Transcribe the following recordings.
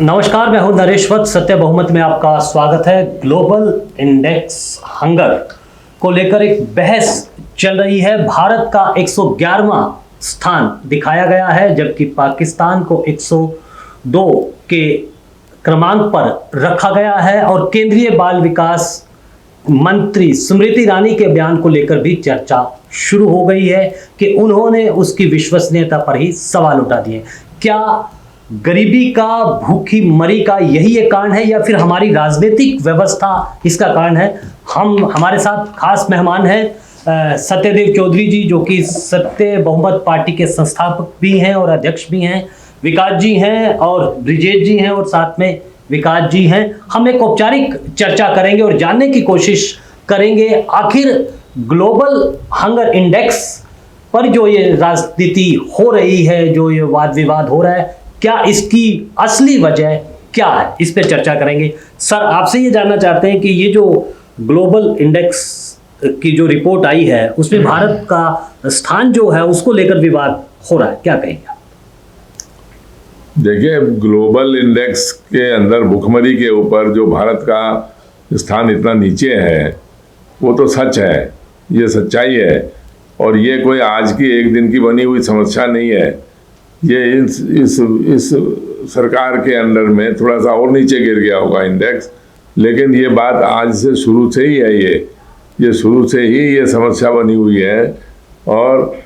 नमस्कार, मैं हूं नरेश वत्स। सत्य बहुमत में आपका स्वागत है। ग्लोबल इंडेक्स हंगर को लेकर एक बहस चल रही है। भारत का 111वां स्थान दिखाया गया है, जबकि पाकिस्तान को 102 के क्रमांक पर रखा गया है। और केंद्रीय बाल विकास मंत्री स्मृति ईरानी के बयान को लेकर भी चर्चा शुरू हो गई है कि उन्होंने उसकी विश्वसनीयता पर ही सवाल उठा दिए। क्या गरीबी का, भूखी मरी का यही एक कारण है, या फिर हमारी राजनीतिक व्यवस्था इसका कारण है? हमारे साथ खास मेहमान हैं सत्यदेव चौधरी जी, जो कि सत्य बहुमत पार्टी के संस्थापक भी हैं और अध्यक्ष भी हैं। विकास जी हैं और ब्रिजेश जी हैं और साथ में विकास जी हैं। हम एक औपचारिक चर्चा करेंगे और जानने की कोशिश करेंगे आखिर ग्लोबल हंगर इंडेक्स पर जो ये राजनीति हो रही है, जो ये वाद विवाद हो रहा है, क्या इसकी असली वजह क्या है, इस पे चर्चा करेंगे। सर, आपसे ये जानना चाहते हैं कि ये जो ग्लोबल इंडेक्स की जो रिपोर्ट आई है, उसमें भारत का स्थान जो है उसको लेकर विवाद हो रहा है, क्या कहेंगे आप? देखिए, ग्लोबल इंडेक्स के अंदर भुखमरी के ऊपर जो भारत का स्थान इतना नीचे है, वो तो सच है, ये सच्चाई है। और ये कोई आज की एक दिन की बनी हुई समस्या नहीं है। ये इस सरकार के अंडर में थोड़ा सा और नीचे गिर गया होगा इंडेक्स, लेकिन ये बात आज से शुरू से ही है। ये शुरू से ही ये समस्या बनी हुई है। और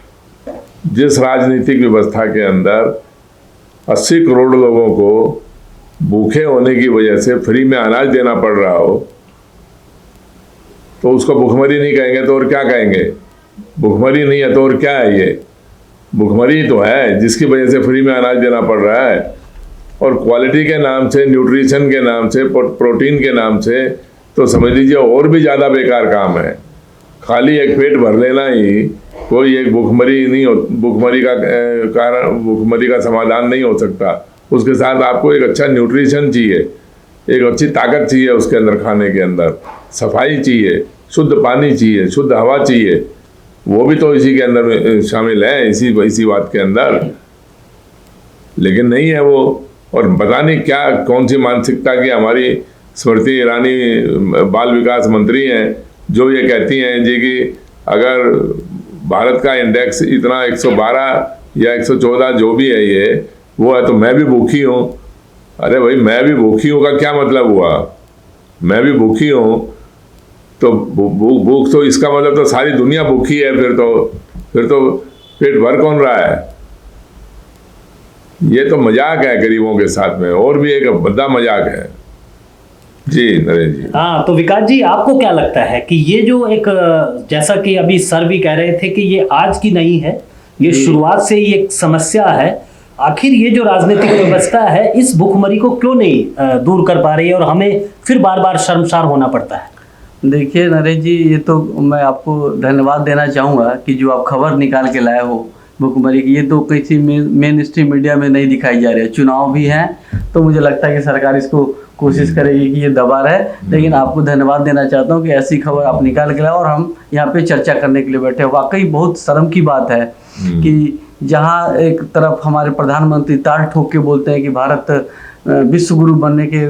जिस राजनीतिक व्यवस्था के अंदर 80 करोड़ लोगों को भूखे होने की वजह से फ्री में अनाज देना पड़ रहा हो, तो उसको भुखमरी नहीं कहेंगे तो और क्या कहेंगे? भुखमरी नहीं है तो और क्या है? ये भुखमरी तो है, जिसकी वजह से फ्री में अनाज देना पड़ रहा है। और क्वालिटी के नाम से, न्यूट्रिशन के नाम से, प्रोटीन के नाम से तो समझ लीजिए और भी ज़्यादा बेकार काम है। खाली एक पेट भर लेना ही कोई एक भुखमरी नहीं हो, भुखमरी का कारण, भुखमरी का समाधान नहीं हो सकता। उसके साथ आपको एक अच्छा न्यूट्रिशन चाहिए, एक अच्छी ताकत चाहिए उसके अंदर, खाने के अंदर सफाई चाहिए, शुद्ध पानी चाहिए, शुद्ध हवा चाहिए। वो भी तो इसी के अंदर शामिल है, इसी बात के अंदर। लेकिन नहीं है वो। और पता नहीं क्या, कौन सी मानसिकता की हमारी स्मृति ईरानी बाल विकास मंत्री हैं, जो ये कहती हैं जी कि अगर भारत का इंडेक्स इतना 112 या 114 जो भी है ये वो है, तो मैं भी भूखी हूँ। अरे भाई, मैं भी भूखी हूँ का क्या मतलब हुआ? मैं भी भूखी हूँ तो भूख तो इसका मतलब तो सारी दुनिया भूखी है। फिर तो पेट भर कौन रहा है? ये तो मजाक है गरीबों के साथ में, और भी एक बड़ा मजाक है। जी नरेश जी। हाँ, तो विकास जी, आपको क्या लगता है कि ये जो एक, जैसा कि अभी सर भी कह रहे थे कि ये आज की नहीं है, ये शुरुआत से ही एक समस्या है। आखिर ये जो राजनीतिक व्यवस्था है, इस भुखमरी को क्यों नहीं दूर कर पा रही है और हमें फिर बार बार शर्मसार होना पड़ता है? देखिए नरेश जी, ये तो मैं आपको धन्यवाद देना चाहूँगा कि जो आप खबर निकाल के लाए हो भुखमरी की। ये तो किसी मेन स्ट्रीम मीडिया में नहीं दिखाई जा रही है। चुनाव भी हैं, तो मुझे लगता है कि सरकार इसको कोशिश करेगी कि ये दबा रहे। लेकिन आपको धन्यवाद देना चाहता हूँ कि ऐसी खबर आप निकाल के लाए और हम यहाँ पे चर्चा करने के लिए बैठे। वाकई बहुत शर्म की बात है कि जहाँ एक तरफ हमारे प्रधानमंत्री ताल ठोक के बोलते हैं कि भारत विश्व गुरु बनने के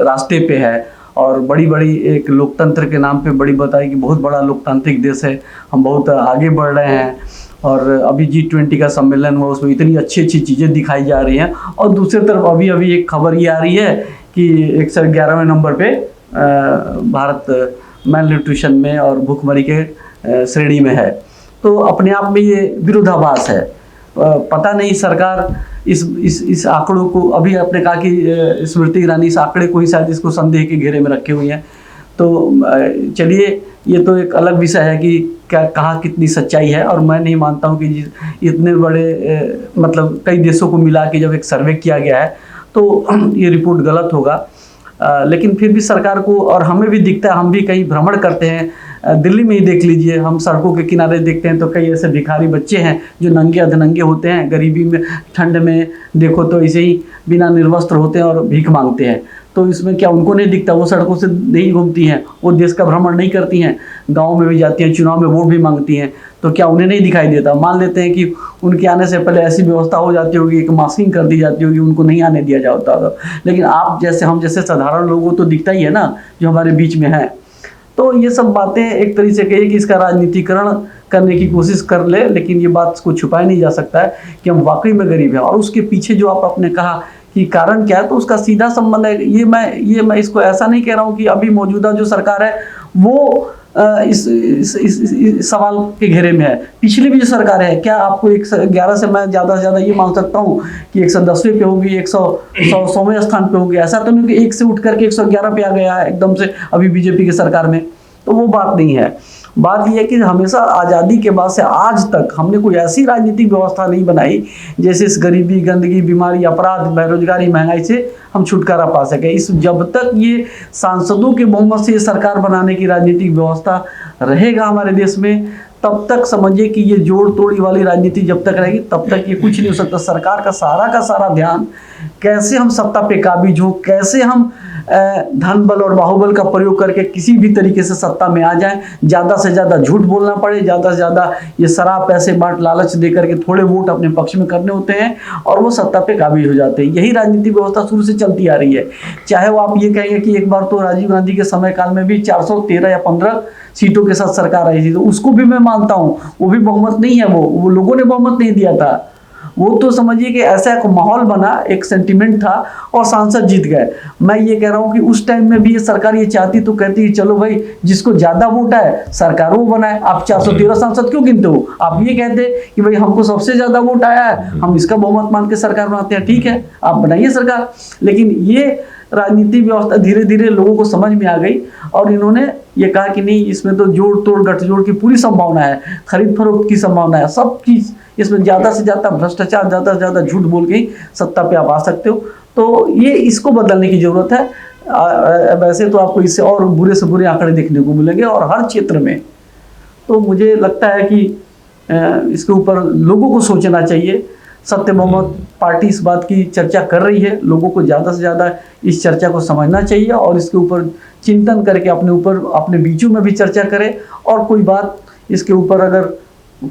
रास्ते पे है, और बड़ी बड़ी एक लोकतंत्र के नाम पे बड़ी बताई कि बहुत बड़ा लोकतांत्रिक देश है, हम बहुत आगे बढ़ रहे हैं। और अभी G20 का सम्मेलन हुआ, उसमें इतनी अच्छी अच्छी चीज़ें दिखाई जा रही हैं। और दूसरी तरफ अभी एक खबर ये आ रही है कि 111वें नंबर पे भारत मैल न्यूट्रिशन में और भूखमरी के श्रेणी में है। तो अपने आप में ये विरोधाभास है। पता नहीं सरकार इस आंकड़ों को, अभी आपने कहा कि स्मृति ईरानी इस आंकड़े को ही शायद इसको संदेह के घेरे में रखे हुए हैं। तो चलिए, ये तो एक अलग विषय है कि क्या कहाँ कितनी सच्चाई है। और मैं नहीं मानता हूँ कि इतने बड़े मतलब कई देशों को मिला के जब एक सर्वे किया गया है तो ये रिपोर्ट गलत होगा। लेकिन फिर भी सरकार को, और हमें भी दिखता है, हम भी कहीं भ्रमण करते हैं, दिल्ली में ही देख लीजिए, हम सड़कों के किनारे देखते हैं तो कई ऐसे भिखारी बच्चे हैं जो नंगे अधनंगे होते हैं, गरीबी में, ठंड में देखो तो ऐसे ही बिना निर्वस्त्र होते हैं और भीख मांगते हैं। तो इसमें क्या उनको नहीं दिखता? वो सड़कों से नहीं घूमती हैं, वो देश का भ्रमण नहीं करती हैं, गाँव में भी जाती हैं, चुनाव में वोट भी मांगती हैं। तो क्या उन्हें नहीं दिखाई देता? मान लेते हैं कि उनके आने से पहले ऐसी व्यवस्था हो जाती होगी, एक मास्किंग कर दी जाती होगी, उनको नहीं आने दिया जाता होगा। लेकिन आप जैसे, हम जैसे साधारण लोगों को तो दिखता ही है ना, जो हमारे बीच में है। तो ये सब बातें एक तरीके से कहिए कि इसका राजनीतिकरण करने की कोशिश कर ले, लेकिन ये बात को छुपाया नहीं जा सकता है कि हम वाकई में गरीब हैं। और उसके पीछे जो आपने कहा कि कारण क्या है, तो उसका सीधा संबंध है। ये मैं इसको ऐसा नहीं कह रहा हूँ कि अभी मौजूदा जो सरकार है वो इस सवाल के घेरे में है। पिछली भी जो सरकार है, क्या आपको 111 से मैं ज़्यादा से ज़्यादा ये मान सकता हूँ कि 110वें पे होगी, 100वें स्थान पे होगी? ऐसा तो नहीं कि 1 से उठ करके 111 पे आ गया है एकदम से अभी बीजेपी की सरकार में। तो वो बात नहीं है। बात यह है कि हमेशा आज़ादी के बाद से आज तक हमने कोई ऐसी राजनीतिक व्यवस्था नहीं बनाई जैसे इस गरीबी, गंदगी, बीमारी, अपराध, बेरोजगारी, महंगाई से हम छुटकारा पा सके। जब तक ये सांसदों के बहुमत से ये सरकार बनाने की राजनीतिक व्यवस्था रहेगा हमारे देश में, तब तक समझिए कि ये जोड़ तोड़ी वाली राजनीति जब तक रहेगी तब तक ये कुछ नहीं हो सकता। सरकार का सारा ध्यान कैसे हम सत्ता पे काबिज हो, कैसे हम धन बल और बाहुबल का प्रयोग करके किसी भी तरीके से सत्ता में आ जाएं, ज़्यादा से ज़्यादा झूठ बोलना पड़े, ज़्यादा से ज़्यादा ये शराब, पैसे बांट, लालच दे करके थोड़े वोट अपने पक्ष में करने होते हैं और वो सत्ता पे काबिज हो जाते हैं। यही राजनीतिक व्यवस्था शुरू से चलती आ रही है। चाहे वो आप ये कहेंगे कि एक बार तो राजीव गांधी के समय काल में भी 413 या 15 सीटों के साथ सरकार आई थी, तो उसको भी मैं मानता हूँ, वो भी बहुमत नहीं है, वो लोगों ने बहुमत नहीं दिया था। वो तो समझिए कि ऐसा एक माहौल बना, एक सेंटिमेंट था और सांसद जीत गए। मैं ये कह रहा हूँ कि उस टाइम में भी ये सरकार ये चाहती तो कहती कि चलो भाई, जिसको ज्यादा वोट है सरकार वो बनाए। आप 413 सांसद क्यों गिनते हो? आप ये कहते कि भाई हमको सबसे ज्यादा वोट आया है, हम इसका बहुमत मान के सरकार बनाते हैं, ठीक है आप बनाइए सरकार। लेकिन ये राजनीतिक व्यवस्था धीरे धीरे लोगों को समझ में आ गई और इन्होंने ये कहा कि नहीं, इसमें तो जोड़ तोड़ गठजोड़ की पूरी संभावना है, खरीद फरोख्त की संभावना है, सब चीज़ इसमें ज़्यादा से ज़्यादा भ्रष्टाचार, ज़्यादा से ज़्यादा झूठ बोल के ही सत्ता पे आप आ सकते हो। तो ये इसको बदलने की ज़रूरत है। वैसे तो आपको इससे और बुरे से बुरे आंकड़े देखने को मिलेंगे और हर क्षेत्र में। तो मुझे लगता है कि इसके ऊपर लोगों को सोचना चाहिए। सत्य बहुमत पार्टी इस बात की चर्चा कर रही है, लोगों को ज़्यादा से ज़्यादा इस चर्चा को समझना चाहिए और इसके ऊपर चिंतन करके अपने बीचों में भी चर्चा करें और कोई बात इसके ऊपर अगर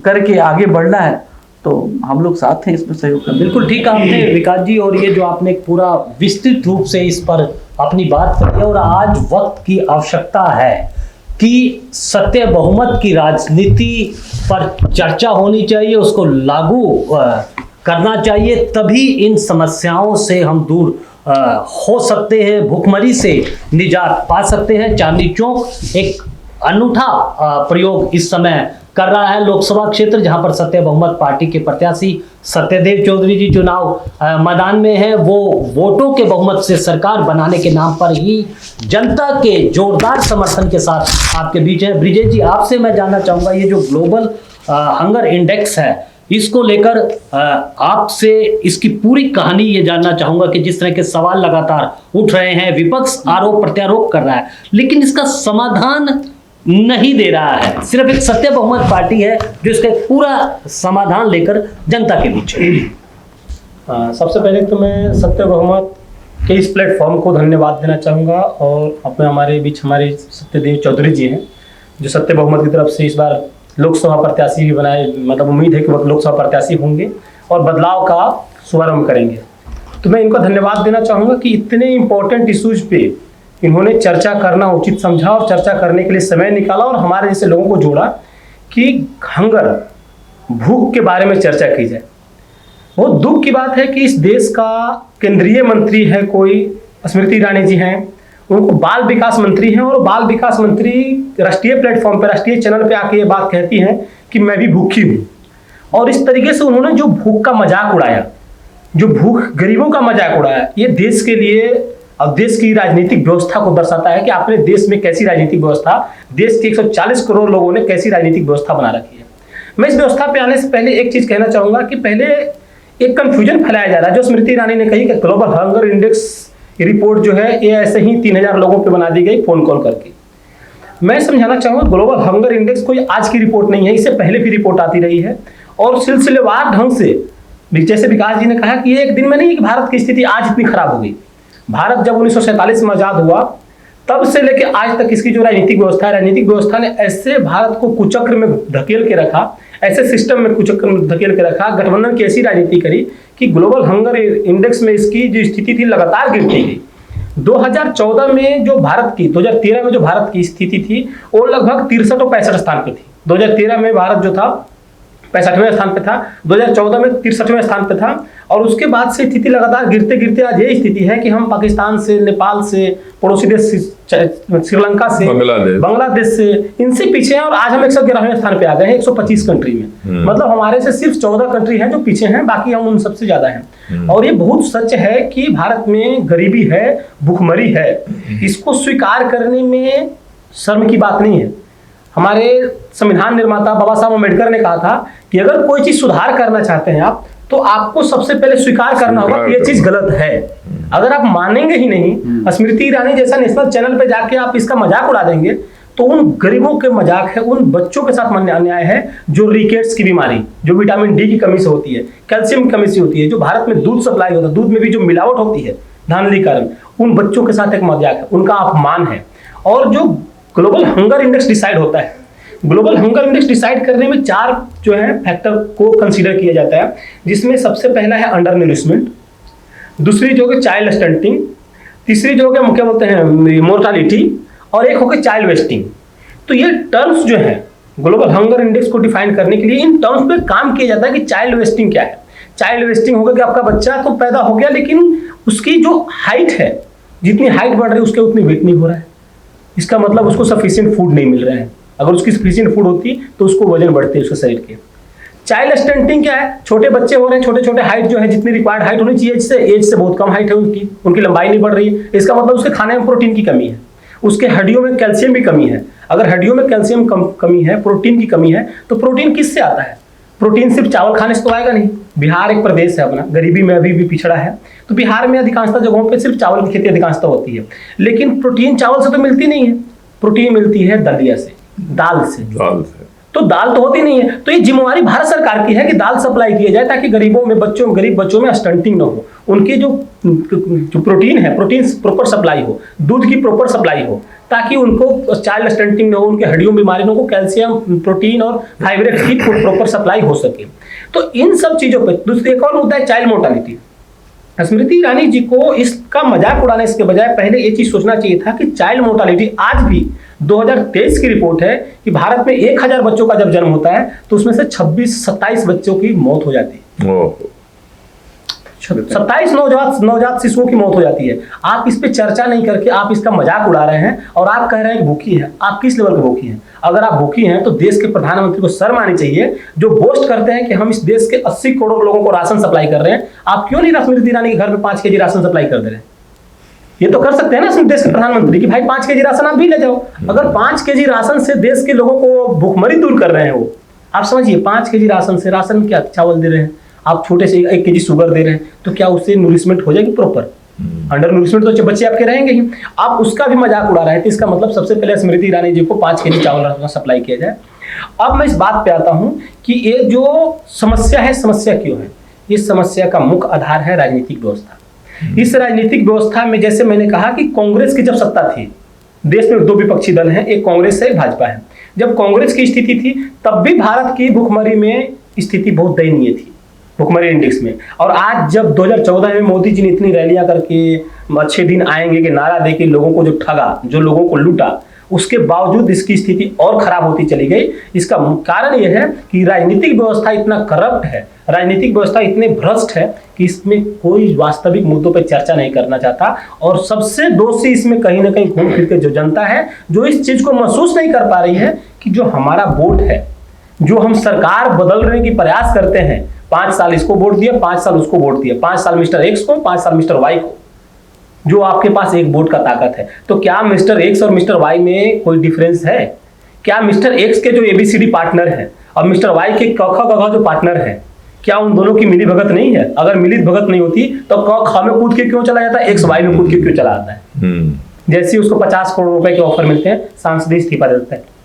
करके आगे बढ़ना है तो हम लोग साथ हैं, इसमें सहयोग करें। बिल्कुल ठीक आपने विकास जी, और ये जो आपने पूरा विस्तृत रूप से इस पर अपनी बात करी, और आज वक्त की आवश्यकता है कि सत्य बहुमत की राजनीति पर चर्चा होनी चाहिए, उसको लागू करना चाहिए, तभी इन समस्याओं से हम दूर हो सकते हैं, भुखमरी से निजात पा सकते हैं। चांदनी चौक एक अनूठा प्रयोग इस समय कर रहा है लोकसभा क्षेत्र, जहां पर सत्य बहुमत पार्टी के प्रत्याशी सत्यदेव चौधरी जी चुनाव मैदान में है। वो वोटों के बहुमत से सरकार बनाने के नाम पर ही जनता के जोरदार समर्थन के साथ आपके बीच है। ब्रिजेश जी, आपसे मैं जानना चाहूंगा, ये जो ग्लोबल हंगर इंडेक्स है, इसको लेकर आपसे इसकी पूरी कहानी ये जानना चाहूंगा कि जिस तरह के सवाल लगातार उठ रहे हैं, विपक्ष आरोप प्रत्यारोप कर रहा है, लेकिन इसका समाधान नहीं दे रहा है। सिर्फ एक सत्य बहुमत पार्टी है जो इसका पूरा समाधान लेकर जनता के बीच है। सबसे पहले तो मैं सत्य बहुमत के इस प्लेटफॉर्म को धन्यवाद देना चाहूँगा और अपने हमारे बीच हमारे सत्यदेव चौधरी जी हैं जो सत्य बहुमत की तरफ से इस बार लोकसभा प्रत्याशी भी बनाए, मतलब उम्मीद है कि वो लोकसभा प्रत्याशी होंगे और बदलाव का शुभारंभ करेंगे। तो मैं इनको धन्यवाद देना चाहूँगा कि इतने इम्पोर्टेंट इशूज पे इन्होंने चर्चा करना उचित समझा और चर्चा करने के लिए समय निकाला और हमारे जैसे लोगों को जोड़ा कि हंगर, भूख के बारे में चर्चा की जाए। बहुत दुख की बात है कि इस देश का केंद्रीय मंत्री है कोई, स्मृति ईरानी जी हैं, उनको बाल विकास मंत्री हैं और बाल विकास मंत्री राष्ट्रीय प्लेटफॉर्म पे, राष्ट्रीय चैनल पे आके ये बात कहती हैं कि मैं भी भूखी हूँ। और इस तरीके से उन्होंने जो भूख का मजाक उड़ाया, जो भूख गरीबों का मजाक उड़ाया, ये देश के लिए और देश की राजनीतिक व्यवस्था को दर्शाता है कि आपने देश में कैसी राजनीतिक व्यवस्था, देश के 140 करोड़ लोगों ने कैसी राजनीतिक व्यवस्था बना रखी है। मैं इस व्यवस्था पे आने से पहले एक चीज कहना चाहूंगा कि पहले एक कंफ्यूजन फैलाया जा रहा है जो स्मृति ईरानी ने कही कि ग्लोबल हंगर इंडेक्स रिपोर्ट जो है ये ऐसे ही 3000 लोगों पे बना दी गई फोन कॉल करके। मैं समझाना चाहूंगा ग्लोबल हंगर इंडेक्स कोई आज की रिपोर्ट नहीं है, इससे पहले भी रिपोर्ट आती रही है और सिलसिलेवार ढंग से, जैसे विकास जी ने कहा कि ये एक दिन में नहीं कि भारत की स्थिति आज इतनी खराब हो गई। भारत जब 1947 में आजाद हुआ तब से लेके आज तक इसकी जो राजनीतिक व्यवस्था ने ऐसे भारत को कुचक्र में धकेल के रखा, ऐसे सिस्टम में कुचक्र में धकेल के रखा, गठबंधन की ऐसी राजनीति करी कि ग्लोबल हंगर इंडेक्स में इसकी जो स्थिति थी लगातार गिरती गई। 2014 में जो भारत की 2013 में जो भारत की स्थिति थी वो लगभग 63 और 65 स्थान पे थी। 2013 में भारत जो था 65वें स्थान पे था, 2014 में 63वें स्थान पे था, और उसके बाद से स्थिति लगातार गिरते गिरते आज ये स्थिति है कि हम पाकिस्तान से, नेपाल से, पड़ोसी देश श्रीलंका से, बांग्लादेश से, इनसे पीछे हैं और आज हम 111वें स्थान पे आ गए हैं 125 कंट्री में। मतलब हमारे से सिर्फ 14 कंट्री हैं जो पीछे हैं, बाकी हम उन सबसे ज्यादा हैं। और ये बहुत सच है कि भारत में गरीबी है, भुखमरी है, इसको स्वीकार करने में शर्म की बात नहीं है। हमारे संविधान निर्माता बाबा साहब अम्बेडकर ने कहा था कि अगर कोई चीज सुधार करना चाहते हैं आप, तो आपको सबसे पहले स्वीकार करना होगा कि ये चीज गलत है। अगर आप मानेंगे ही नहीं, स्मृति ईरानी जैसा नेशनल चैनल पे जाके आप इसका मजाक उड़ा देंगे, तो उन गरीबों के मजाक है, उन बच्चों के साथ अन्याय है जो रिकेट्स की बीमारी, जो विटामिन डी की कमी से होती है, कैल्शियम की कमी से होती है, जो भारत में दूध सप्लाई होता है, दूध में भी जो मिलावट होती है धांधली कारण, उन बच्चों के साथ एक मजाक है, उनका अपमान है। और जो ग्लोबल हंगर इंडेक्स डिसाइड होता है, ग्लोबल हंगर इंडेक्स डिसाइड करने में 4 जो है फैक्टर को कंसीडर किया जाता है, जिसमें सबसे पहला है अंडर न्यूरिशमेंट, दूसरी जो है चाइल्ड स्टंटिंग, तीसरी जो है क्या बोलते हैं मोर्टालिटी, और एक हो गया चाइल्ड वेस्टिंग। तो ये टर्म्स जो है ग्लोबल हंगर इंडेक्स को डिफाइन करने के लिए इन टर्म्स पे काम किया जाता है कि चाइल्ड वेस्टिंग क्या है। चाइल्ड वेस्टिंग होगा कि आपका बच्चा तो पैदा हो गया, लेकिन उसकी जो हाइट है, जितनी हाइट बढ़ रही है उसके उतनी वेट नहीं हो रहा है। इसका मतलब उसको सफिशिएंट फूड नहीं मिल रहा है। अगर उसकी सफिशिएंट फूड होती तो उसको वजन बढ़ते उसके शरीर के। चाइल्ड स्टंटिंग क्या है? छोटे बच्चे हो रहे हैं, छोटे छोटे हाइट जो है जितनी रिक्वायर्ड हाइट होनी चाहिए एज से बहुत कम हाइट है उनकी लंबाई नहीं बढ़ रही है। इसका मतलब उसके खाने में प्रोटीन की कमी है, उसके हड्डियों में कैल्शियम की कमी है। अगर हड्डियों में कैल्शियम कमी है, प्रोटीन की कमी है, तो प्रोटीन किससे आता है? प्रोटीन सिर्फ चावल खाने से तो आएगा नहीं। बिहार एक प्रदेश है अपना, गरीबी में अभी भी पिछड़ा है, तो बिहार में अधिकांशतः जगहों पे सिर्फ चावल की खेती अधिकांशतः होती है, लेकिन प्रोटीन चावल से तो मिलती नहीं है। प्रोटीन मिलती है दलिया से, दाल से। तो दाल तो होती नहीं है। तो ये जिम्मेवारी भारत सरकार की है कि दाल सप्लाई किया जाए ताकि गरीब बच्चों में स्टंटिंग न हो, उनकी जो प्रोटीन है, प्रोटीन प्रॉपर सप्लाई हो, दूध की प्रॉपर सप्लाई हो, ताकि उनको चाइल्ड स्टंटिंग न हो, उनके हड्डियों में बीमारी न हो, कैल्शियम, प्रोटीन और फाइबर की प्रॉपर सप्लाई हो सके। तो इन सब चीजों पर दूसरी एक और मुद्दा है चाइल्ड मोर्टालिटी। स्मृति ईरानी जी को इसका मजाक उड़ाने के बजाय पहले ये चीज सोचना चाहिए था कि चाइल्ड मोर्टालिटी आज भी 2023 की रिपोर्ट है कि भारत में 1000 बच्चों का जब जन्म होता है तो उसमें से 26-27 बच्चों की मौत हो जाती है। 27 नवजात शिशुओं की मौत हो जाती है। आप इस पे चर्चा नहीं करके आप इसका मजाक उड़ा रहे हैं और आप कह रहे हैं कि भूखी है। आप किस लेवल पे भूखी हैं? अगर आप भूखी हैं तो देश के प्रधानमंत्री को शर्म आनी चाहिए, जो बोस्ट करते हैं कि हम इस देश के 80 करोड़ लोगों को राशन सप्लाई कर रहे हैं। आप क्यों नहीं स्मृति ईरानी के घर में 5 kg राशन सप्लाई कर दे रहे हैं? ये तो कर सकते हैं ना देश के प्रधानमंत्री कि भाई 5 kg राशन आप भी ले जाओ। अगर 5 kg राशन से देश के लोगों को भूखमरी दूर कर रहे हैं वो, आप समझिए 5 kg राशन से, राशन क्या चावल दे रहे हैं आप, छोटे से 1 kg शुगर दे रहे हैं, तो क्या उससे नूरिशमेंट हो जाएगी प्रॉपर? अंडर नूरिशमेंट तो बच्चे आपके रहेंगे ही। आप उसका भी मजाक उड़ा रहे हैं। तो इसका मतलब सबसे पहले स्मृति ईरानी जी को 5 kg चावल सप्लाई किया जाए। अब मैं इस बात पे आता हूं कि ये जो समस्या है, समस्या क्यों है? इस समस्या का मुख्य आधार है राजनीतिक व्यवस्था। इस राजनीतिक व्यवस्था में जैसे मैंने कहा कि कांग्रेस की जब सत्ता थी, देश में 2 विपक्षी दल हैं, एक कांग्रेस है, एक भाजपा है। जब कांग्रेस की स्थिति थी तब भी भारत की भुखमरी में स्थिति बहुत दयनीय थी, भुखमरी इंडेक्स में। और आज जब 2014 में मोदी जी ने इतनी रैलियां करके अच्छे दिन आएंगे के नारा देके लोगों को जो ठगा, जो लोगों को लूटा, उसके बावजूद इसकी स्थिति और खराब होती चली गई। इसका कारण यह है कि राजनीतिक व्यवस्था इतना करप्ट है, राजनीतिक व्यवस्था इतने भ्रष्ट है कि इसमें कोई वास्तविक मुद्दों पर चर्चा नहीं करना चाहता। और सबसे दोषी इसमें कहीं ना कहीं घूम फिर के जो जनता है, जो इस चीज को महसूस नहीं कर पा रही है कि जो हमारा वोट है, जो हम सरकार बदलने की प्रयास करते हैं, 5 साल इसको वोट दिया, 5 साल उसको वोट दिया, 5 साल मिस्टर एक्स को, 5 साल मिस्टर वाई को, जो आपके पास एक वोट का ताकत है। तो क्या मिस्टर एक्स और मिस्टर वाई में कोई डिफरेंस है? क्या मिस्टर एक्स के जो ABCD पार्टनर है और मिस्टर वाई के क ख ग घ जो पार्टनर है, क्या उन दोनों की मिली भगत नहीं है? अगर मिली भगत नहीं होती तो क ख में कूद के क्यों चला जाता है, एक्स वाई में कूद के क्यों चला आता है? जैसे उसको 50 करोड़ रुपए के ऑफर मिलते हैं, सांसद इस्तीफा दे देता है।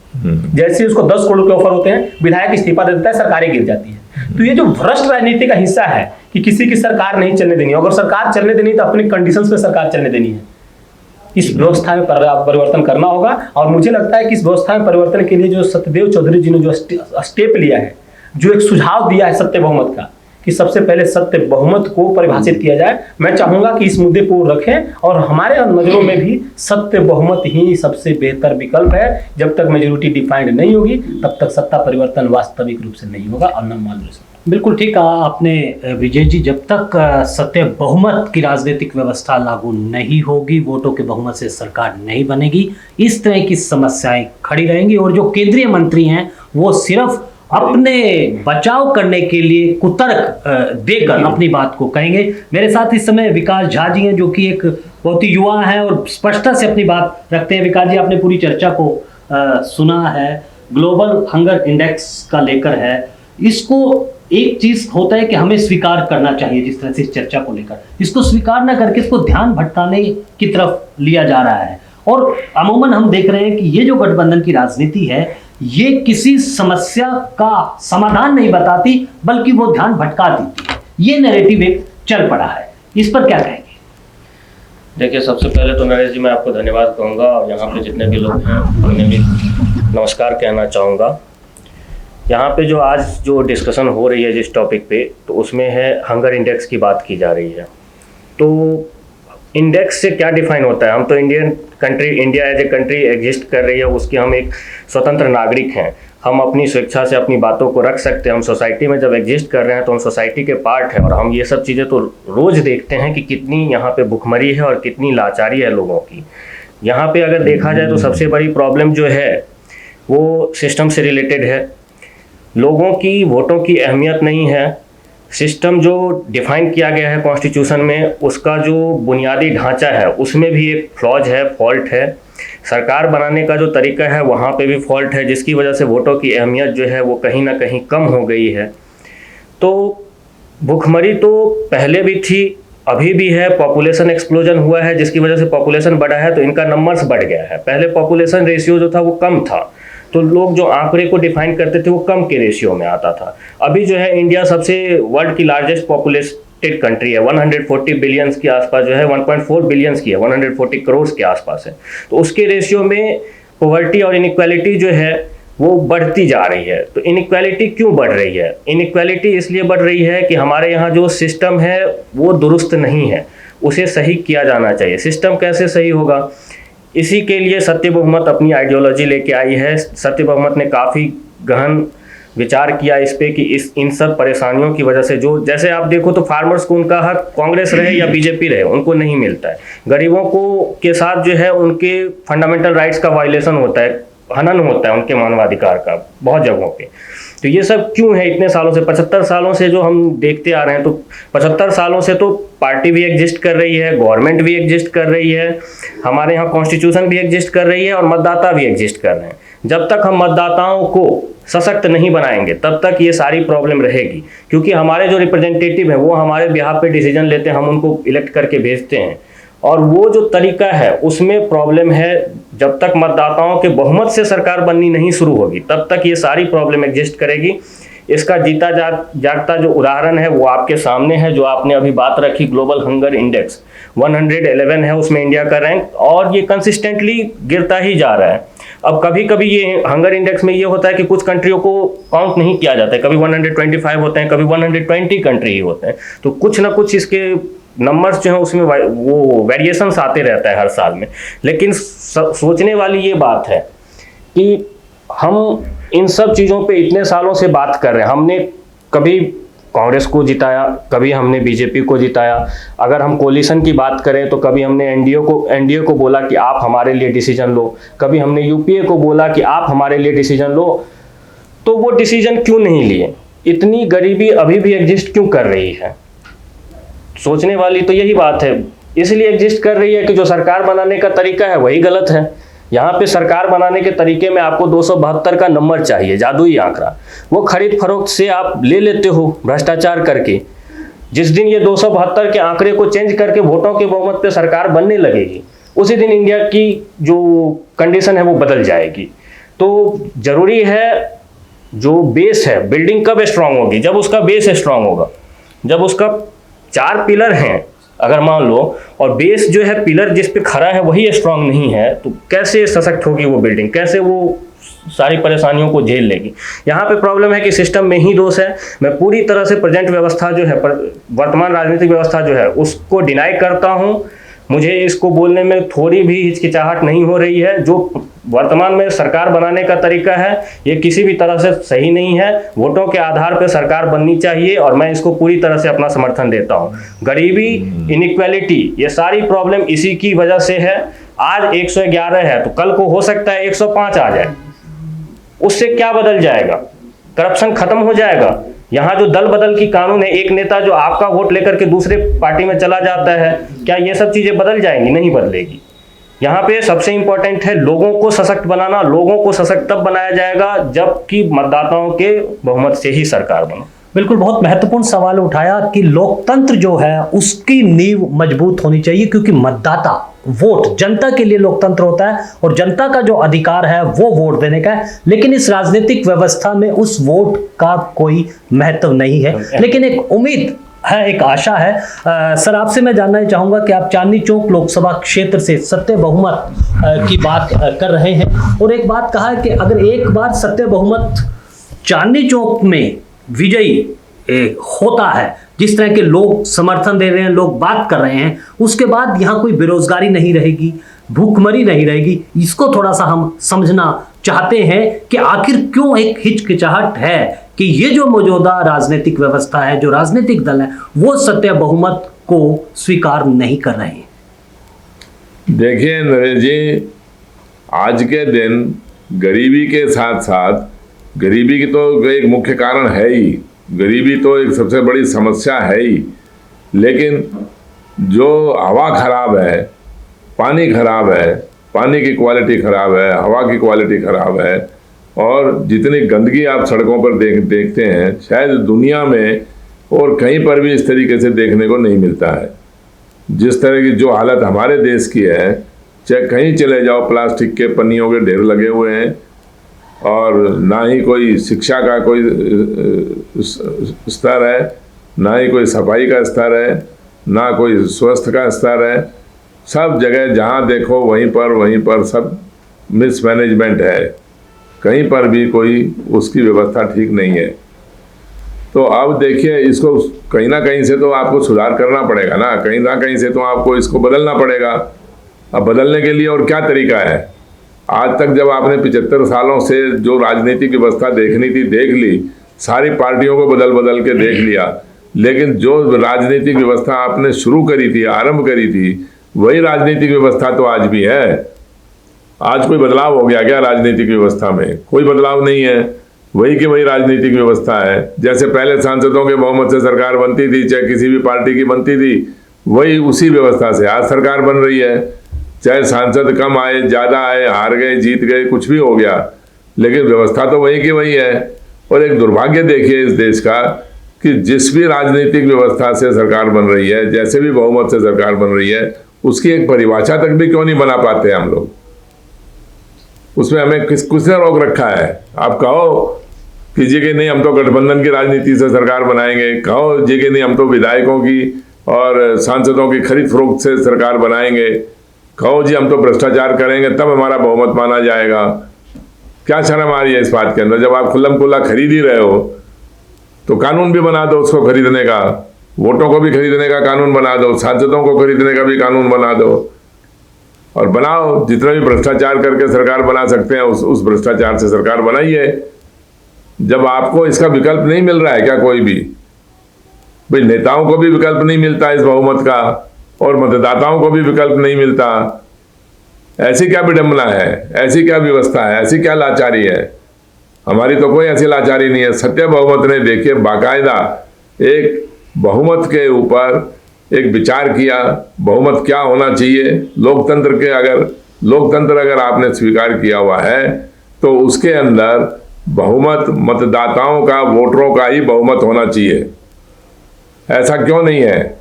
जैसे उसको 10 करोड़ के ऑफर होते हैं, विधायक इस्तीफा दे देता है, सरकारें गिर जाती है। तो ये जो भ्रष्ट राजनीति का हिस्सा है कि किसी की सरकार नहीं चलने देनी, अगर सरकार चलने देनी तो अपनी कंडीशंस पे सरकार चलने देनी है। इस व्यवस्था में परिवर्तन करना होगा। और मुझे लगता है कि इस व्यवस्था में परिवर्तन के लिए जो सत्यदेव चौधरी जी ने जो स्टेप लिया है, जो एक सुझाव दिया है सत्य बहुमत का, कि सबसे पहले सत्य बहुमत को परिभाषित किया जाए, मैं चाहूंगा कि इस मुद्दे को रखें और हमारे नजरों में भी सत्य बहुमत ही सबसे बेहतर विकल्प है। जब तक मेजोरिटी डिफाइंड नहीं होगी तब तक सत्ता परिवर्तन वास्तविक रूप से नहीं होगा और न बिल्कुल ठीक कहा आपने विजय जी। जब तक सत्य बहुमत की राजनीतिक व्यवस्था लागू नहीं होगी, वोटों के बहुमत से सरकार नहीं बनेगी, इस तरह की समस्याएं खड़ी रहेंगी और जो केंद्रीय मंत्री हैं वो सिर्फ अपने बचाव करने के लिए कुतर्क देकर अपनी बात को कहेंगे। मेरे साथ इस समय विकास झा जी हैं, जो कि एक बहुत ही युवा हैं और स्पष्टता से अपनी बात रखते हैं। विकास जी, आपने पूरी चर्चा को सुना है, ग्लोबल हंगर इंडेक्स का लेकर है। इसको एक चीज होता है कि हमें स्वीकार करना चाहिए, जिस तरह से इस चर्चा को लेकर इसको स्वीकार न करके इसको ध्यान भटकाने की तरफ लिया जा रहा है। और अमूमन हम देख रहे हैं कि ये जो गठबंधन की राजनीति है, ये किसी समस्या का समाधान नहीं बताती बल्कि वो ध्यान भटका देती है। ये नैरेटिव एक चल पड़ा है, इस पर क्या कहेंगे? देखिए, सबसे पहले तो नरेश जी मैं आपको धन्यवाद कहूँगा और यहाँ पे जितने भी लोग हैं उन्हें भी नमस्कार कहना चाहूँगा। यहाँ पे जो आज जो डिस्कशन हो रही है जिस टॉपिक पे, तो उसमें है हंगर इंडेक्स की बात की जा रही है। तो इंडेक्स से क्या डिफाइन होता है? हम तो India as a country exist कर रही है, उसके हम एक स्वतंत्र नागरिक हैं। हम अपनी स्वेच्छा से अपनी बातों को रख सकते हैं। हम सोसाइटी में जब एग्जिस्ट कर रहे हैं तो हम सोसाइटी के पार्ट हैं और हम ये सब चीज़ें तो रोज़ देखते हैं कि कितनी यहाँ पे भुखमरी है और कितनी लाचारी है लोगों की। यहाँ पे अगर देखा जाए तो सबसे बड़ी प्रॉब्लम जो है वो सिस्टम से रिलेटेड है। लोगों की वोटों की अहमियत नहीं है। सिस्टम जो डिफाइन किया गया है कॉन्स्टिट्यूशन में, उसका जो बुनियादी ढांचा है उसमें भी एक फ्लॉज है, फॉल्ट है। सरकार बनाने का जो तरीका है वहाँ पे भी फॉल्ट है, जिसकी वजह से वोटों की अहमियत जो है वो कहीं ना कहीं कम हो गई है। तो भुखमरी तो पहले भी थी, अभी भी है। पॉपुलेशन एक्सप्लोजन हुआ है जिसकी वजह से पॉपुलेशन बढ़ा है, तो इनका नंबर्स बढ़ गया है। पहले पॉपुलेशन रेशियो जो था वो कम था, तो लोग जो आंकड़े को डिफाइन करते थे वो कम के रेशियो में आता था। अभी जो है इंडिया सबसे वर्ल्ड की लार्जेस्ट पॉपुलेटेड कंट्री है, 140 बिलियंस के आसपास जो है, 1.4 बिलियंस की है, 140 करोड़ के आसपास है। तो उसके रेशियो में पॉवर्टी और इनइक्वालिटी जो है वो बढ़ती जा रही है। तो इनइक्वालिटी क्यों बढ़ रही है? इनइक्वालिटी इसलिए बढ़ रही है कि हमारे यहाँ जो सिस्टम है वो दुरुस्त नहीं है, उसे सही किया जाना चाहिए। सिस्टम कैसे सही होगा? इसी के लिए सत्य बहुमत अपनी आइडियोलॉजी लेके आई है। सत्य बहुमत ने काफ़ी गहन विचार किया इस पे कि इन सब परेशानियों की वजह से जो, जैसे आप देखो तो फार्मर्स को उनका हक कांग्रेस रहे या बीजेपी रहे उनको नहीं मिलता है। गरीबों को के साथ जो है उनके फंडामेंटल राइट्स का वायलेशन होता है, हनन होता है उनके मानवाधिकार का बहुत जगहों पे। तो ये सब क्यों है? इतने सालों से, 75 सालों से जो हम देखते आ रहे हैं, तो 75 सालों से तो पार्टी भी एग्जिस्ट कर रही है, गवर्नमेंट भी एग्जिस्ट कर रही है, हमारे यहाँ कॉन्स्टिट्यूशन भी एग्जिस्ट कर रही है और मतदाता भी एग्जिस्ट कर रहे हैं। जब तक हम मतदाताओं को सशक्त नहीं बनाएंगे तब तक ये सारी प्रॉब्लम रहेगी, क्योंकि हमारे जो रिप्रेजेंटेटिव हैं वो हमारे बिहाफ पे डिसीजन लेते हैं, हम उनको इलेक्ट करके भेजते हैं और वो जो तरीका है उसमें प्रॉब्लम है। जब तक मतदाताओं के बहुमत से सरकार बननी नहीं शुरू होगी तब तक ये सारी प्रॉब्लम एग्जिस्ट करेगी। इसका जीता जागता जो उदाहरण है वो आपके सामने है, जो आपने अभी बात रखी। ग्लोबल हंगर इंडेक्स 111 है उसमें इंडिया का रैंक, और ये कंसिस्टेंटली गिरता ही जा रहा है। अब कभी कभी ये हंगर इंडेक्स में ये होता है कि कुछ कंट्रियों को काउंट नहीं किया जाता है, कभी 125 होते हैं, कभी 120 कंट्री ही होते हैं। तो कुछ ना कुछ इसके नंबर्स जो हैं उसमें वो वेरिएशंस आते रहता है हर साल में। लेकिन सोचने वाली ये बात है कि हम इन सब चीज़ों पे इतने सालों से बात कर रहे हैं। हमने कभी कांग्रेस को जिताया, कभी हमने बीजेपी को जिताया। अगर हम कोलिशन की बात करें तो कभी हमने एनडीए को बोला कि आप हमारे लिए डिसीजन लो, कभी हमने यूपीए को बोला कि आप हमारे लिए डिसीजन लो। तो वो डिसीजन क्यों नहीं लिए? इतनी गरीबी अभी भी एग्जिस्ट क्यों कर रही है? सोचने वाली तो यही बात है। इसलिए एग्जिस्ट कर रही है कि जो सरकार बनाने का तरीका है वही गलत है। यहाँ पे सरकार बनाने के तरीके में आपको 272 का नंबर चाहिए, जादुई आंकड़ा। वो खरीद फरोख्त से आप ले लेते हो भ्रष्टाचार करके। जिस दिन ये 272 के आंकड़े को चेंज करके वोटों के बहुमत पे सरकार बनने लगेगी, उसी दिन इंडिया की जो कंडीशन है वो बदल जाएगी। तो जरूरी है जो बेस है, बिल्डिंग कब स्ट्रांग होगी? जब उसका बेस स्ट्रांग होगा, जब उसका 4 पिलर हैं अगर मान लो, और बेस जो है पिलर जिस पे खड़ा है वही स्ट्रांग नहीं है, तो कैसे सशक्त होगी वो बिल्डिंग, कैसे वो सारी परेशानियों को झेल लेगी। यहाँ पे प्रॉब्लम है कि सिस्टम में ही दोष है। मैं पूरी तरह से प्रेजेंट व्यवस्था जो है, वर्तमान राजनीतिक व्यवस्था जो है, उसको डिनाई करता हूँ। मुझे इसको बोलने में थोड़ी भी हिचकिचाहट नहीं हो रही है। जो वर्तमान में सरकार बनाने का तरीका है ये किसी भी तरह से सही नहीं है। वोटों के आधार पर सरकार बननी चाहिए और मैं इसको पूरी तरह से अपना समर्थन देता हूँ। गरीबी, इनइक्वालिटी, ये सारी प्रॉब्लम इसी की वजह से है। आज 111 है तो कल को हो सकता है 105 आ जाए, उससे क्या बदल जाएगा? करप्शन खत्म हो जाएगा। यहाँ जो दल बदल की कानून है, एक नेता जो आपका वोट लेकर के दूसरे पार्टी में चला जाता है, क्या ये सब चीजें बदल जाएंगी? नहीं बदलेगी। यहाँ पे सबसे इंपॉर्टेंट है लोगों को सशक्त बनाना। लोगों को सशक्त तब बनाया जाएगा जबकि मतदाताओं के बहुमत से ही सरकार बने। बिल्कुल, बहुत महत्वपूर्ण सवाल उठाया कि लोकतंत्र जो है उसकी नींव मजबूत होनी चाहिए, क्योंकि मतदाता, वोट जनता के लिए लोकतंत्र होता है और जनता का जो अधिकार है वो वोट देने का है। लेकिन इस राजनीतिक व्यवस्था में उस वोट का कोई महत्व नहीं है। लेकिन एक उम्मीद है, एक आशा है। सर, आपसे मैं जानना चाहूंगा कि आप चांदनी चौक लोकसभा क्षेत्र से सत्य बहुमत की बात कर रहे हैं और एक बात कहा है कि अगर एक बार सत्य बहुमत चांदनी चौक में विजयी होता है, जिस तरह के लोग समर्थन दे रहे हैं, लोग बात कर रहे हैं, उसके बाद यहाँ कोई बेरोजगारी नहीं रहेगी, भूखमरी नहीं रहेगी। इसको थोड़ा सा हम समझना चाहते हैं कि आखिर क्यों एक हिचकिचाहट है कि ये जो मौजूदा राजनीतिक व्यवस्था है, जो राजनीतिक दल है, वो सत्य बहुमत को स्वीकार नहीं कर रहे हैं। देखिए नरेश जी, आज के दिन गरीबी के साथ साथ, गरीबी की तो एक मुख्य कारण है ही, गरीबी तो एक सबसे बड़ी समस्या है ही, लेकिन जो हवा खराब है, पानी खराब है, पानी की क्वालिटी खराब है, हवा की क्वालिटी खराब है, और जितनी गंदगी आप सड़कों पर देखते हैं, शायद दुनिया में और कहीं पर भी इस तरीके से देखने को नहीं मिलता है। जिस तरह की जो हालत हमारे देश की है, चाहे कहीं चले जाओ प्लास्टिक के पन्नियों के ढेर लगे हुए हैं, और ना ही कोई शिक्षा का कोई स्तर है, ना ही कोई सफाई का स्तर है, ना कोई स्वास्थ्य का स्तर है। सब जगह जहाँ देखो वहीं पर सब मिसमैनेजमेंट है। कहीं पर भी कोई उसकी व्यवस्था ठीक नहीं है। तो अब देखिए, इसको कहीं ना कहीं से तो आपको सुधार करना पड़ेगा ना कहीं से तो आपको इसको बदलना पड़ेगा। अब बदलने के लिए और क्या तरीका है? आज तक जब आपने 75 सालों से जो राजनीतिक व्यवस्था देखनी थी देख ली, सारी पार्टियों को बदल के देख लिया, लेकिन जो राजनीतिक व्यवस्था आपने शुरू करी थी, आरंभ करी थी, वही राजनीतिक व्यवस्था तो आज भी है। आज कोई बदलाव हो गया क्या राजनीतिक व्यवस्था में? कोई बदलाव नहीं है, वही की वही राजनीतिक व्यवस्था है। जैसे पहले सांसदों के बहुमत से सरकार बनती थी, चाहे किसी भी पार्टी की बनती थी, वही उसी व्यवस्था से आज सरकार बन रही है। चाहे सांसद कम आए, ज़्यादा आए, हार गए, जीत गए, कुछ भी हो गया, लेकिन व्यवस्था तो वही की वही है। और एक दुर्भाग्य देखिए इस देश का कि जिस भी राजनीतिक व्यवस्था से सरकार बन रही है, जैसे भी बहुमत से सरकार बन रही है, उसकी एक परिभाषा तक भी क्यों नहीं बना पाते हम लोग। उसमें हमें किसने रोक रखा है? आप कहो कि जी कि नहीं हम तो गठबंधन की राजनीति से सरकार बनाएंगे, कहो जी कि नहीं हम तो विधायकों की और सांसदों की खरीद फरोख्त से सरकार बनाएंगे, कहो जी हम तो भ्रष्टाचार करेंगे तब हमारा बहुमत माना जाएगा। क्या शर्म आ रही है इस बात के अंदर? जब आप खुल्लम खुल्ला खरीद ही रहे हो तो कानून भी बना दो उसको खरीदने का, वोटों को भी खरीदने का कानून बना दो, सांसदों को खरीदने का भी कानून बना दो, और बनाओ। जितना भी भ्रष्टाचार करके सरकार बना सकते हैं उस भ्रष्टाचार से सरकार बनाइए। जब आपको इसका विकल्प नहीं मिल रहा है क्या कोई भी? भाई नेताओं को भी विकल्प नहीं मिलता इस बहुमत का और मतदाताओं को भी विकल्प नहीं मिलता। ऐसी क्या विडंबना है, ऐसी क्या व्यवस्था है, ऐसी क्या लाचारी है? हमारी तो कोई ऐसी लाचारी नहीं है। सत्य बहुमत ने देखिए बाकायदा एक बहुमत के ऊपर एक विचार किया, बहुमत क्या होना चाहिए। लोकतंत्र अगर आपने स्वीकार किया हुआ है तो उसके अंदर बहुमत मतदाताओं का, वोटरों का ही बहुमत होना चाहिए। ऐसा क्यों नहीं है?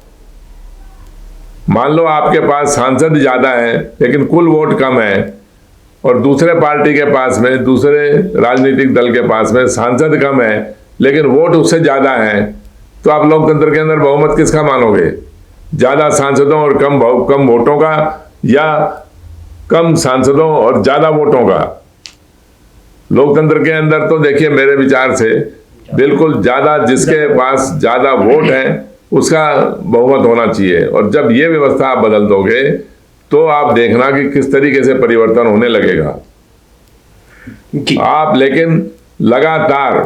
मान लो आपके पास सांसद ज़्यादा हैं लेकिन कुल वोट कम है, और दूसरे पार्टी के पास में, दूसरे राजनीतिक दल के पास में सांसद कम है लेकिन वोट उससे ज़्यादा हैं, तो आप लोकतंत्र के अंदर बहुमत किसका मानोगे? ज़्यादा सांसदों और कम वोटों का, या कम सांसदों और ज़्यादा वोटों का? लोकतंत्र के अंदर तो देखिए मेरे विचार से बिल्कुल ज़्यादा, जिसके पास ज़्यादा वोट हैं उसका बहुमत होना चाहिए। और जब ये व्यवस्था आप बदल दोगे तो आप देखना कि किस तरीके से परिवर्तन होने लगेगा। आप लेकिन लगातार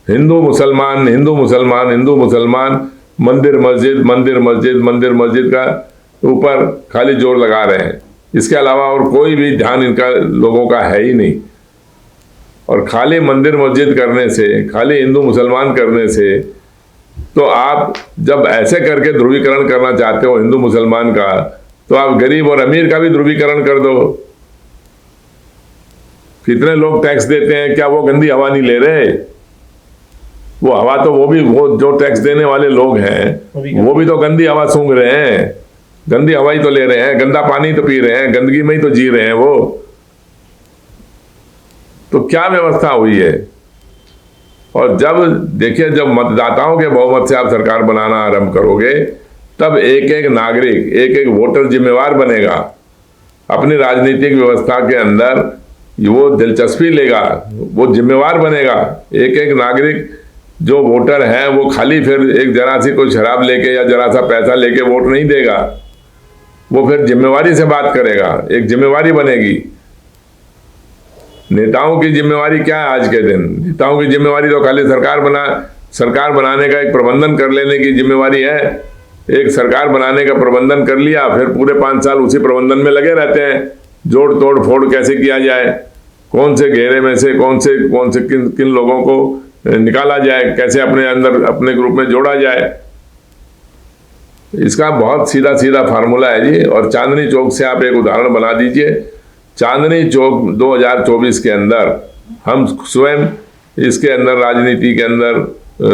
हिंदू मुसलमान, हिंदू मुसलमान, हिंदू मुसलमान, मंदिर मस्जिद, मंदिर मस्जिद, मंदिर मस्जिद का ऊपर खाली जोर लगा रहे हैं। इसके अलावा और कोई भी ध्यान इनका लोगों का है ही नहीं। और खाली मंदिर मस्जिद करने से, खाली हिंदू मुसलमान करने से, तो आप जब ऐसे करके ध्रुवीकरण करना चाहते हो हिंदू मुसलमान का, तो आप गरीब और अमीर का भी ध्रुवीकरण कर दो। कितने लोग टैक्स देते हैं, क्या वो गंदी हवा नहीं ले रहे? वो हवा तो वो जो टैक्स देने वाले लोग हैं वो भी तो गंदी हवा सूंघ रहे हैं, गंदी हवा ही तो ले रहे हैं, गंदा पानी तो पी रहे हैं, गंदगी में ही तो जी रहे हैं वो। तो क्या व्यवस्था हुई है? और जब देखिए, जब मतदाताओं के बहुमत से आप सरकार बनाना आरंभ करोगे, तब एक एक नागरिक, एक एक वोटर जिम्मेवार बनेगा अपनी राजनीतिक व्यवस्था के अंदर। वो दिलचस्पी लेगा, वो जिम्मेवार बनेगा। एक एक नागरिक जो वोटर है वो खाली फिर एक जरा सी कोई शराब लेके या जरा सा पैसा लेके वोट नहीं देगा, वो फिर जिम्मेवारी से बात करेगा, एक जिम्मेवारी बनेगी। नेताओं की जिम्मेवारी क्या है आज के दिन? नेताओं की जिम्मेवारी तो खाली सरकार बनाने का एक प्रबंधन कर लेने की जिम्मेवारी है। एक सरकार बनाने का प्रबंधन कर लिया, फिर पूरे 5 साल उसी प्रबंधन में लगे रहते हैं। जोड़ तोड़ फोड़ कैसे किया जाए, कौन से घेरे में से कौन से किन लोगों को निकाला जाए, कैसे अपने अंदर अपने ग्रुप में जोड़ा जाए। इसका बहुत सीधा सीधा फार्मूला है जी। और चांदनी चौक से आप एक उदाहरण बना दीजिए। चांदनी चौक 2024 के अंदर हम स्वयं इसके अंदर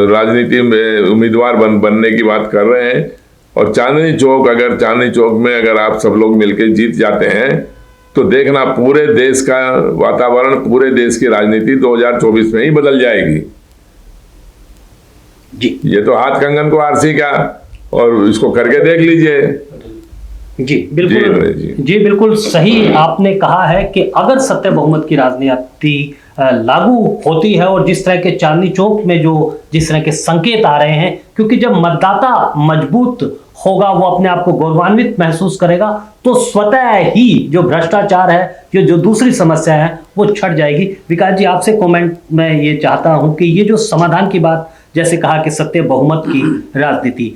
राजनीति में उम्मीदवार बनने की बात कर रहे हैं। और चांदनी चौक में अगर आप सब लोग मिलकर जीत जाते हैं तो देखना पूरे देश का वातावरण, पूरे देश की राजनीति 2024 में ही बदल जाएगी जी। ये तो हाथ कंगन को आरसी का, और इसको करके देख लीजिए। जी बिल्कुल जी बिल्कुल सही आपने कहा है कि अगर सत्य बहुमत की राजनीति लागू होती है, और जिस तरह के चांदनी चौक में जिस तरह के संकेत आ रहे हैं, क्योंकि जब मतदाता मजबूत होगा, वो अपने आप को गौरवान्वित महसूस करेगा, तो स्वतः ही जो भ्रष्टाचार है, जो दूसरी समस्या है, वो छट जाएगी। विकास जी, आपसे कमेंट मैं ये चाहता हूं कि ये जो समाधान की बात जैसे कहा कि सत्य बहुमत की राजनीति,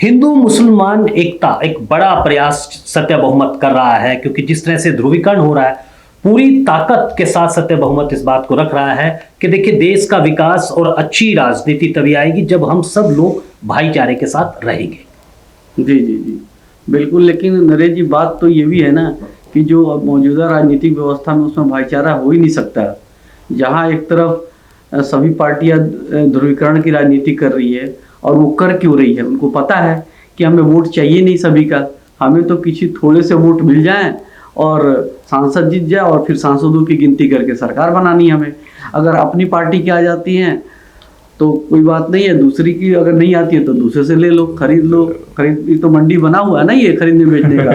हिंदू मुसलमान एकता एक बड़ा प्रयास सत्य बहुमत कर रहा है, क्योंकि जिस तरह से ध्रुवीकरण हो रहा है, पूरी ताकत के साथ सत्य बहुमत इस बात को रख रहा है कि देखिए, देश का विकास और अच्छी राजनीति तभी आएगी जब हम सब लोग भाईचारे के साथ रहेंगे। जी जी जी बिल्कुल। लेकिन नरेश जी, बात तो ये भी है ना कि जो अब मौजूदा राजनीतिक व्यवस्था में उसमें भाईचारा हो ही नहीं सकता। जहाँ एक तरफ सभी पार्टियां ध्रुवीकरण की राजनीति कर रही है, और वो कर क्यों रही है? उनको पता है कि हमें वोट चाहिए नहीं सभी का, हमें तो किसी थोड़े से वोट मिल जाएं और सांसद जीत जाए, और फिर सांसदों की गिनती करके सरकार बनानी हमें। अगर अपनी पार्टी की आ जाती हैं तो कोई बात नहीं है, दूसरी की अगर नहीं आती है तो दूसरे से ले लो, खरीद तो मंडी बना हुआ है ना ये खरीदने बेचने का।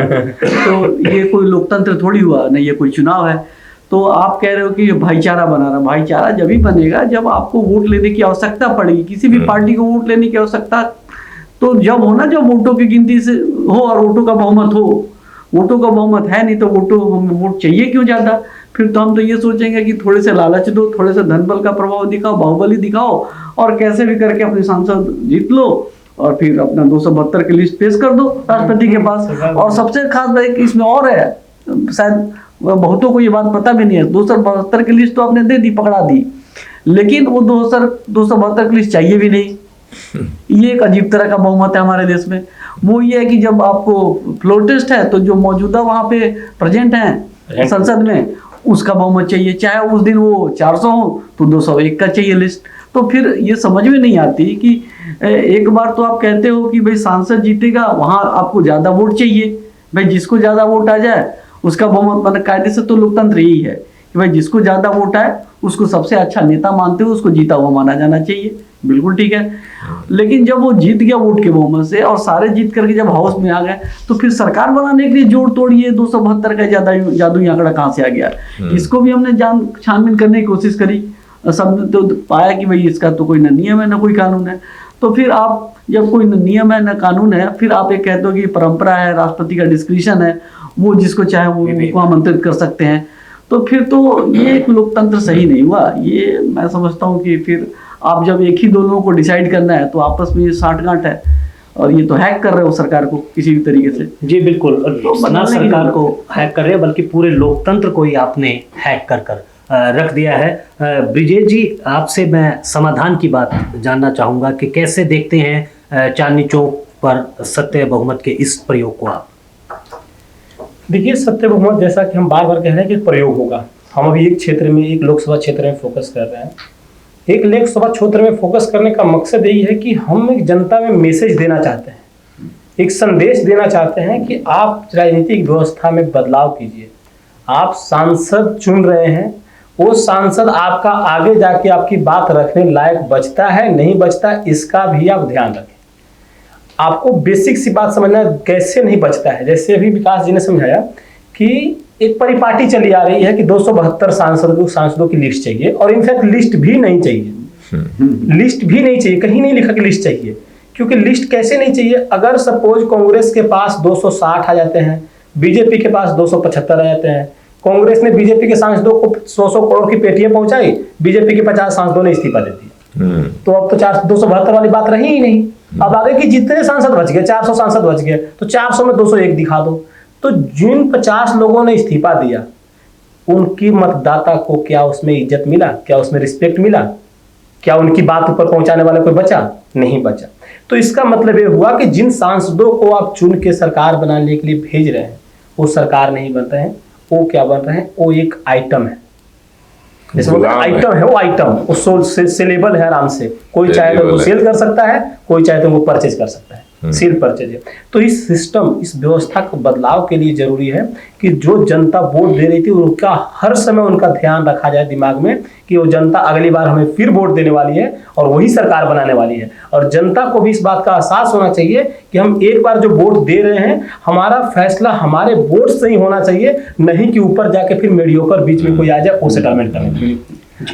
तो ये कोई लोकतंत्र थोड़ी हुआ नहीं, ये कोई चुनाव है। तो आप कह रहे हो कि भाईचारा बना रहा, भाईचारा जब ही बनेगा जब आपको वोट लेने की आवश्यकता पड़ेगी। किसी भी पार्टी को वोट लेने की आवश्यकता तो जब हो ना, जब वोटों की गिनती से हो और वोटों का बहुमत हो। वोटों का बहुमत है नहीं तो हमें वोट चाहिए क्यों ज़्यादा? फिर तो हम तो ये सोचेंगे कि थोड़े से लालच दो, थोड़े से धन बल का प्रभाव दिखाओ, बाहुबली दिखाओ, और कैसे भी करके अपने सांसद जीत लो, और फिर अपना 272 की लिस्ट पेश कर दो राष्ट्रपति के पास। और सबसे खास बात इसमें और है, शायद बहुतों को ये बात पता भी नहीं है, 272 की लिस्ट तो आपने दे दी, पकड़ा दी, लेकिन वो 272 की लिस्ट चाहिए भी नहीं। ये एक अजीब तरह का बहुमत है हमारे देश में। वो ये है कि जब आपको फ्लोर टेस्ट है तो जो मौजूदा वहाँ पे प्रेजेंट हैं संसद में, उसका बहुमत चाहिए, चाहे उस दिन वो 400 हो तो 201 का चाहिए लिस्ट। तो फिर ये समझ में नहीं आती कि एक बार तो आप कहते हो कि भाई सांसद जीतेगा, वहाँ आपको ज़्यादा वोट चाहिए, भाई जिसको ज़्यादा वोट आ जाए उसका बहुमत, मतलब कायदे से तो लोकतंत्र यही है कि भाई जिसको ज़्यादा वोट आए उसको सबसे अच्छा नेता मानते हो, उसको जीता हुआ माना जाना चाहिए। बिल्कुल ठीक है, लेकिन जब वो जीत गया वोट के बहुमत से और सारे जीत करके जब हाउस में आ गए तो फिर सरकार बनाने के लिए जोड़ तोड़िए 272 का जादुई आंकड़ा कहाँ से आ गया। इसको भी हमने छानबीन करने की कोशिश करी, सबने तो पाया कि भाई इसका तो कोई न नियम है न कोई कानून है। तो फिर आप जब कोई न नियम है न कानून है, फिर आप ये कहते हो कि परंपरा है, राष्ट्रपति का डिस्क्रिशन है, वो जिसको चाहे वो आमंत्रित कर सकते हैं, तो फिर तो ये एक लोकतंत्र सही नहीं हुआ। ये मैं समझता हूँ कि फिर आप जब एक ही दो लोगों को डिसाइड करना है तो आपस में ये साठगांठ है, और ये तो हैक कर रहे हो सरकार को किसी भी तरीके से। जी बिल्कुल, ना सरकार को हैक कर रहे हैं बल्कि पूरे लोकतंत्र को ही आपने हैक कर रख दिया है। ब्रिजेश जी, आपसे मैं समाधान की बात जानना चाहूँगा कि कैसे देखते हैं चांदनी चौक पर सत्य बहुमत के इस प्रयोग को आप? देखिए, सत्य बहुमत जैसा कि हम बार बार कह रहे हैं कि प्रयोग होगा। हम अभी एक क्षेत्र में, एक लोकसभा क्षेत्र में फोकस कर रहे हैं। एक लोकसभा क्षेत्र में फोकस करने का मकसद यही है कि हम एक जनता में मैसेज देना चाहते हैं, एक संदेश देना चाहते हैं कि आप राजनीतिक व्यवस्था में बदलाव कीजिए। आप सांसद चुन रहे हैं, वो सांसद आपका आगे जाके आपकी बात रखने लायक बचता है नहीं बचता, इसका भी आप ध्यान रखें। आपको बेसिक सी बात समझना कैसे नहीं बचता है। जैसे अभी विकास जी ने समझाया कि एक परिपाटी चली आ रही है कि 272 सांसदों की लिस्ट चाहिए, और इनफैक्ट लिस्ट भी नहीं चाहिए। लिस्ट भी नहीं चाहिए, कहीं नहीं लिखा कि लिस्ट चाहिए। क्योंकि लिस्ट कैसे नहीं चाहिए? अगर सपोज कांग्रेस के पास 260 आ जाते हैं, बीजेपी के पास 275 आ जाते हैं, कांग्रेस ने बीजेपी के सांसदों को 100 करोड़ की पेटियां पहुंचाई, बीजेपी के 50 सांसदों ने इस्तीफा दे दिया, तो अब तो 272 वाली बात रही ही नहीं। अब आगे की जितने सांसद बच गए, 400 सांसद बच गए, तो 400 में 201 दिखा दो। तो जिन 50 लोगों ने इस्तीफा दिया, उनकी मतदाता को क्या उसमें इज्जत मिला? क्या उसमें रिस्पेक्ट मिला? क्या उनकी बात ऊपर पहुंचाने वाला कोई बचा? नहीं बचा। तो इसका मतलब ये हुआ कि जिन सांसदों को आप चुन के सरकार बनाने के लिए भेज रहे हैं, वो सरकार नहीं बन रहे हैं, वो क्या बन रहे हैं? वो एक आइटम है। जैसे आइटम है, वो आइटम, वो सेलेबल है आराम से। कोई चाहे तो वो सेल कर सकता है, कोई चाहे तो वो परचेज कर सकता है, सेल परचेज है। तो इस सिस्टम, इस व्यवस्था को बदलाव के लिए जरूरी है कि जो जनता वोट दे रही थी उनका हर समय उनका ध्यान रखा जाए दिमाग में कि वो जनता अगली बार हमें फिर वोट देने वाली है और वही सरकार बनाने वाली है। और जनता को भी इस बात का एहसास होना चाहिए कि हम एक बार जो वोट दे रहे हैं, हमारा फैसला हमारे वोट से ही होना चाहिए, नहीं कि ऊपर जाके फिर मीडियोकर बीच में कोई आ जाए वो सेटलमेंट करने।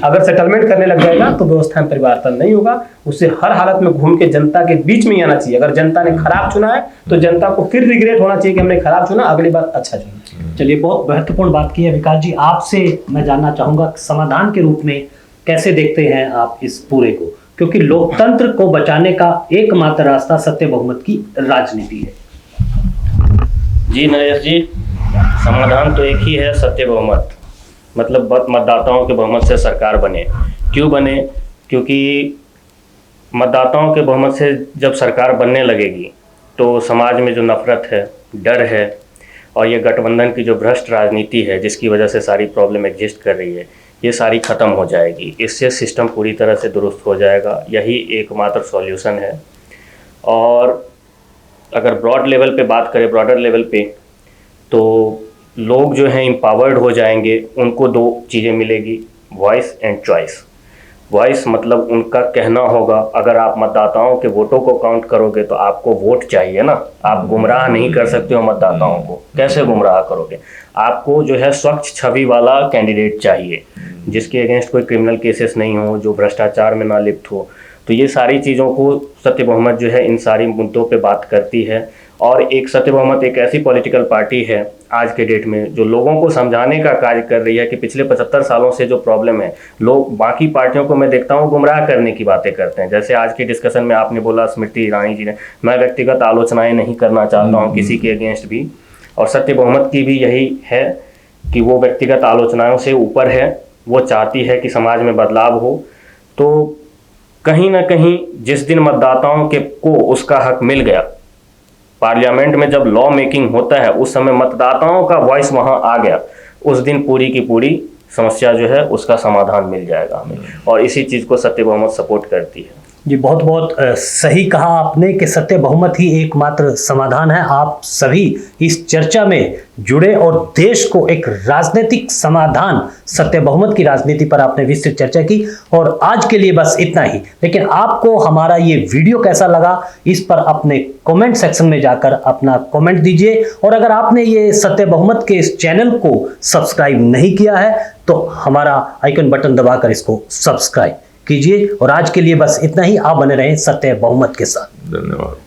अगर सेटलमेंट करने लग जाएगा तो व्यवस्था में परिवर्तन नहीं होगा। उसे हर हालत में घूम के जनता के बीच में ही आना चाहिए। अगर जनता ने खराब चुना है तो जनता को फिर रिग्रेट होना चाहिए कि हमने खराब चुना, अगली बार अच्छा चुना। चलिए, बहुत महत्वपूर्ण बात की है विकास जी। आपसे मैं जानना चाहूंगा समाधान के रूप में कैसे देखते हैं आप इस पूरे को, क्योंकि लोकतंत्र को बचाने का एकमात्र रास्ता सत्य बहुमत की राजनीति है। जी नरेश जी, समाधान तो एक ही है, सत्य बहुमत। मतलब मतदाताओं के बहुमत से सरकार बने। क्यों बने? क्योंकि मतदाताओं के बहुमत से जब सरकार बनने लगेगी तो समाज में जो नफरत है, डर है, और ये गठबंधन की जो भ्रष्ट राजनीति है जिसकी वजह से सारी प्रॉब्लम एग्जिस्ट कर रही है, ये सारी ख़त्म हो जाएगी। इससे सिस्टम पूरी तरह से दुरुस्त हो जाएगा। यही एकमात्र सॉल्यूशन है। और अगर ब्रॉड लेवल पे बात करें, ब्रॉडर लेवल पे, तो लोग जो हैं एम्पावर्ड हो जाएंगे। उनको दो चीज़ें मिलेगी, वॉइस एंड चॉइस। वॉइस मतलब उनका कहना होगा। अगर आप मतदाताओं के वोटों को काउंट करोगे तो आपको वोट चाहिए ना। आप गुमराह नहीं कर सकते हो मतदाताओं को। कैसे गुमराह करोगे? आपको जो है स्वच्छ छवि वाला कैंडिडेट चाहिए, जिसके अगेंस्ट कोई क्रिमिनल केसेस नहीं हो, जो भ्रष्टाचार में ना लिप्त हो। तो ये सारी चीज़ों को सत्य बहुमत जो है इन सारी मुद्दों पे बात करती है। और एक सत्य बहुमत एक ऐसी पॉलिटिकल पार्टी है आज के डेट में जो लोगों को समझाने का कार्य कर रही है कि पिछले 75 सालों से जो प्रॉब्लम है, लोग बाकी पार्टियों को मैं देखता हूँ गुमराह करने की बातें करते हैं। जैसे आज के डिस्कशन में आपने बोला, स्मृति ईरानी जी ने, मैं व्यक्तिगत आलोचनाएं नहीं करना चाहता हूँ किसी के अगेंस्ट भी, और सत्य बहुमत की भी यही है कि वो व्यक्तिगत आलोचनाओं से ऊपर है। वो चाहती है कि समाज में बदलाव हो। तो कहीं ना कहीं जिस दिन मतदाताओं के को उसका हक मिल गया, पार्लियामेंट में जब लॉ मेकिंग होता है उस समय मतदाताओं का वॉइस वहां आ गया, उस दिन पूरी की पूरी समस्या जो है उसका समाधान मिल जाएगा हमें। और इसी चीज़ को सत्य बहुमत सपोर्ट करती है। जी बहुत बहुत सही कहा आपने कि सत्य बहुमत ही एकमात्र समाधान है। आप सभी इस चर्चा में जुड़े और देश को एक राजनीतिक समाधान, सत्य बहुमत की राजनीति पर आपने विस्तृत चर्चा की। और आज के लिए बस इतना ही, लेकिन आपको हमारा ये वीडियो कैसा लगा इस पर अपने कमेंट सेक्शन में जाकर अपना कमेंट दीजिए। और अगर आपने ये सत्य बहुमत के इस चैनल को सब्सक्राइब नहीं किया है तो हमारा आइकन बटन दबाकर इसको सब्सक्राइब कीजिए। और आज के लिए बस इतना ही। आप बने रहें सत्य बहुमत के साथ। धन्यवाद।